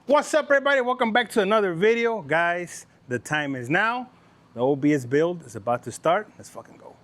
What's up, everybody? Welcome back to another video. Guys, the time is now. The OBS build is about to start. Let's fucking go.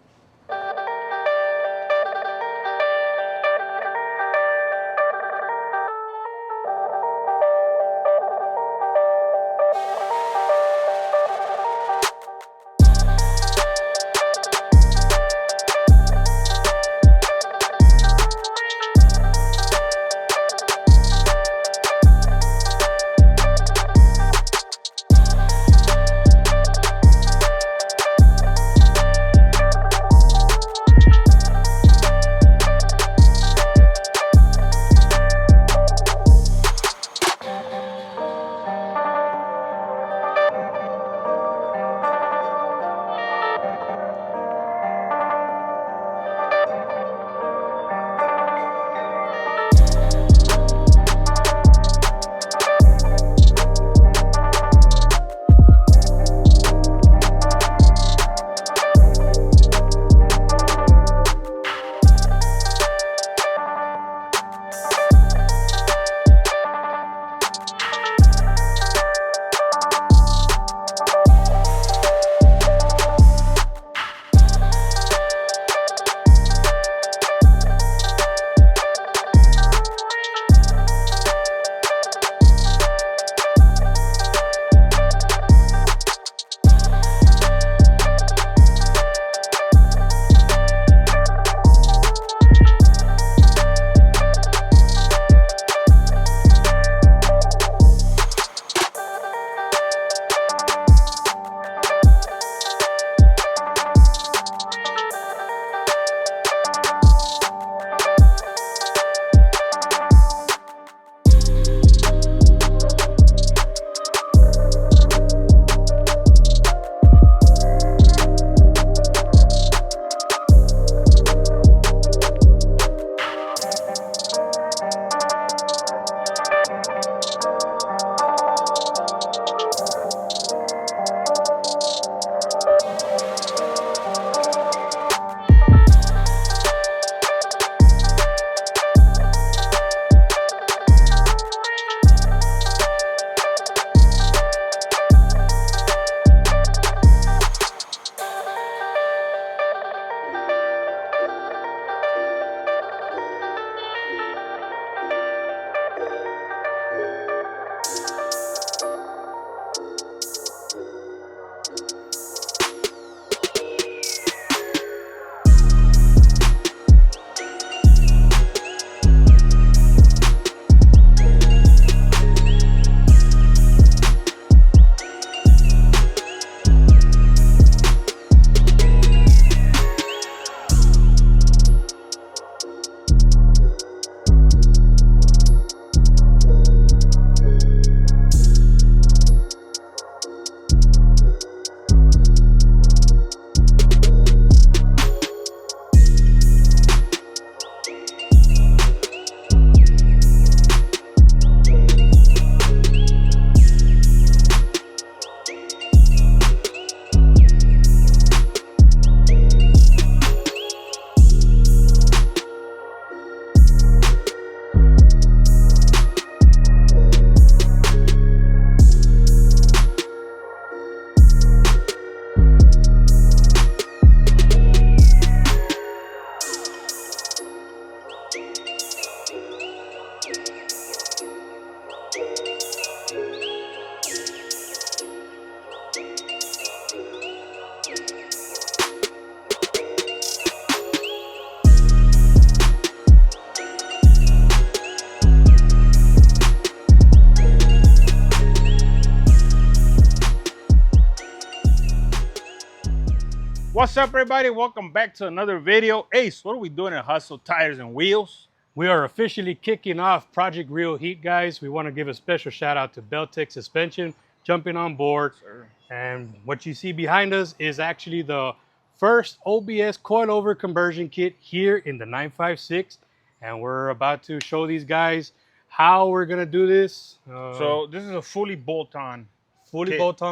What's up, everybody? Welcome back to another video. Ace, what are we doing at Hustle Tires and Wheels? We are officially kicking off Project Real Heat, guys. We want to give a special shout out to Belltech Suspension jumping on board. Sir. And what you see behind us is actually the first OBS coilover conversion kit here in the 956. And we're about to show these guys how we're going to do this. So this is a fully bolt-on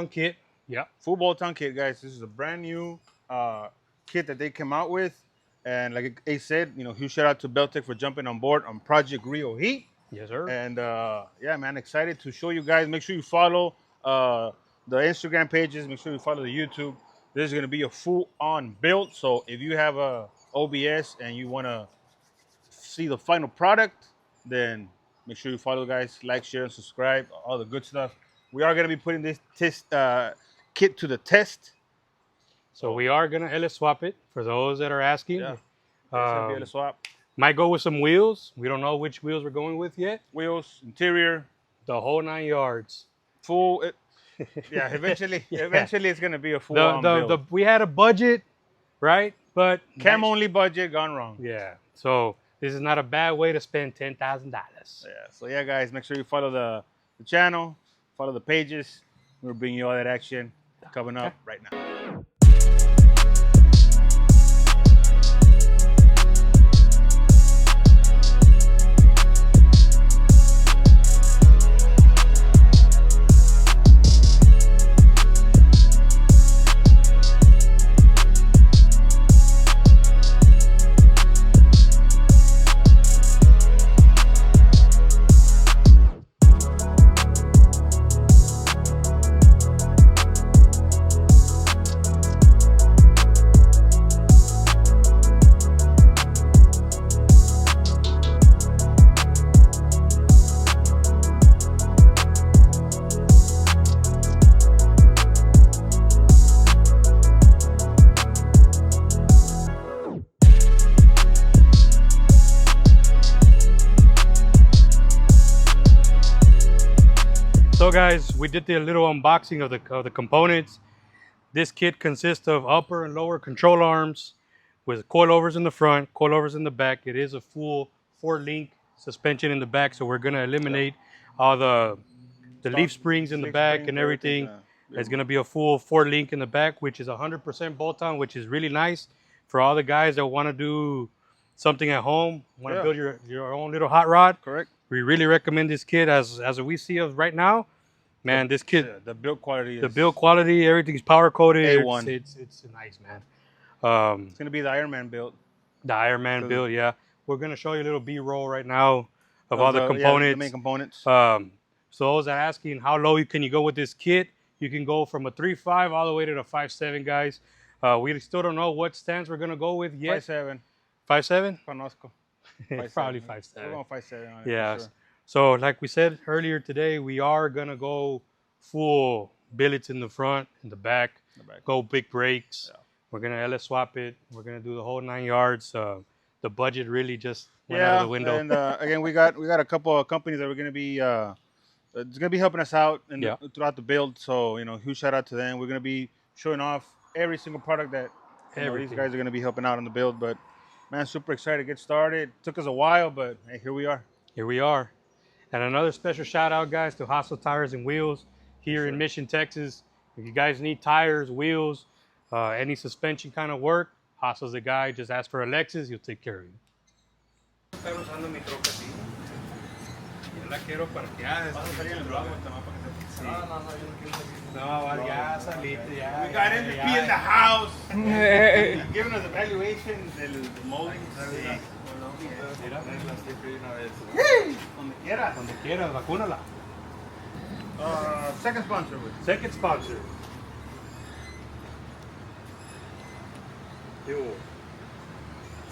kit. Yeah, full bolt-on kit, guys. This is a brand new kit that they came out with. And like Ace said, huge shout out to Belltech for jumping on board on Project Real Heat. Yes, sir. And yeah, man, excited to show you guys. Make sure you follow the Instagram pages. Make sure you follow the YouTube. This is gonna be a full-on build. So if you have a OBS and you wanna see the final product, then make sure you follow, guys. Like, share, and subscribe. All the good stuff. We are gonna be putting this kit to the test. So we are gonna LS swap it for those that are asking. Yeah, it's gonna be a swap. Might go with some wheels. We don't know which wheels we're going with yet. Wheels, interior, The whole 9 yards. full. Yeah, eventually, Yeah. eventually it's gonna be a full-on build. We had a budget, right? But Cam only budget gone wrong. Yeah. So this is not a bad way to spend $10,000. Yeah. So yeah, guys, make sure you follow the channel, follow the pages. We're bringing you all that action coming up right now. So guys, we did the little unboxing of the components. This kit consists of upper and lower control arms with coilovers in the front, coilovers in the back. It is a full 4-link suspension in the back, so we're gonna eliminate all the leaf springs in the back and everything. It's gonna be a full 4-link in the back, which is 100% bolt-on, which is really nice for all the guys that want to do something at home, want to build your own little hot rod. Correct. We really recommend this kit as we see of right now. Man, this kit, the build quality is... the build quality, everything's powder coated. A1. It's nice, man. It's gonna be the Iron Man build. The Iron Man build, yeah. We're gonna show you a little B-roll right now of all the components. Yeah, the main components. So those that are asking how low can you go with this kit, you can go from a 3.5 all the way to the 5.7, guys. We still don't know what stance we're gonna go with yet. 5.7. 5.7? Conozco. Probably 5.7. We're going 5.7 on it. Yeah. For sure. So like we said earlier today, we are gonna go full billets in the front, in the back, go big brakes. Yeah. We're gonna LS swap it. We're gonna do the whole 9 yards. The budget really just went out of the window. And again, we got a couple of companies that we're gonna be it's gonna be helping us out throughout the build. So huge shout out to them. We're gonna be showing off every single product that these guys are gonna be helping out on the build. But man, super excited to get started. Took us a while, but hey, here we are. Here we are. And another special shout out, guys, to Hostile Tires and Wheels here in Mission, Texas. If you guys need tires, wheels, any suspension kind of work, Hostile's the guy. Just ask for Alexis, he'll take care of you. We got MVP in the house. Giving us evaluations del molding. Donde quieras, vacúnala. Second sponsor. Second sponsor.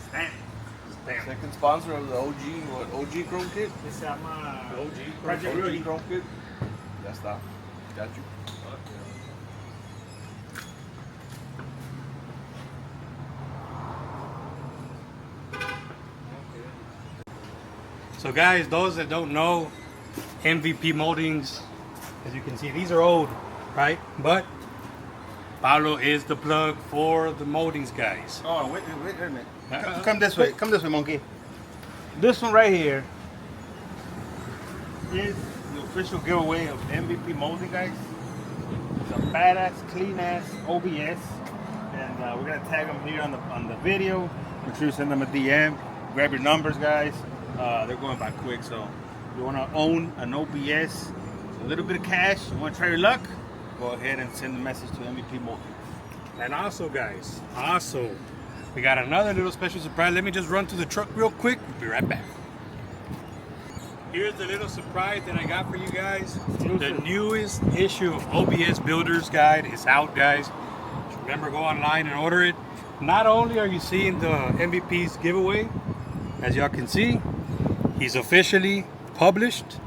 Stamp. Second sponsor of the OG Chrome Kit? Se llama OG Chrome Kit. Ya está. Got you. So guys, those that don't know, MVP moldings, as you can see, these are old, right? But Pablo is the plug for the moldings, guys. Oh, wait a minute. Come this way. Come this way, monkey. This one right here is the official giveaway of MVP molding, guys. It's a badass, clean-ass OBS. And we're going to tag them here on the video. Make sure you send them a DM. Grab your numbers, guys. They're going by quick, so if you want to own an OBS, a little bit of cash, you want to try your luck, go ahead and send the message to MVP Molding. And also, guys, we got another little special surprise. Let me just run to the truck real quick. We'll be right back. Here's the little surprise that I got for you guys. The newest issue of OBS Builder's Guide is out, guys. Remember, go online and order it. Not only are you seeing the MVP's giveaway, as y'all can see, he's officially published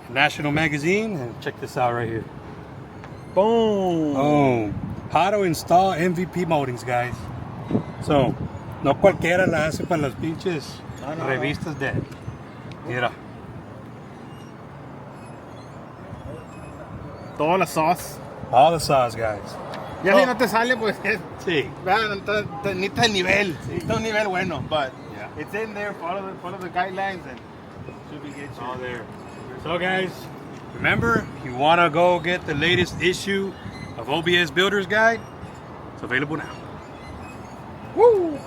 in National Magazine. And check this out right here. Boom. Boom. How to install MVP moldings, guys. So, no cualquiera la hace para las pinches revistas de. Mira. Toda la sauce. All the sauce, guys. Ya si no te sale, pues. Sí. Vean, necesita el nivel. Necesita un nivel bueno. But Yeah. it's in there. Follow the guidelines and should be good. All there. So, guys, remember, if you want to go get the latest issue of OBS Builder's Guide, it's available now. Woo!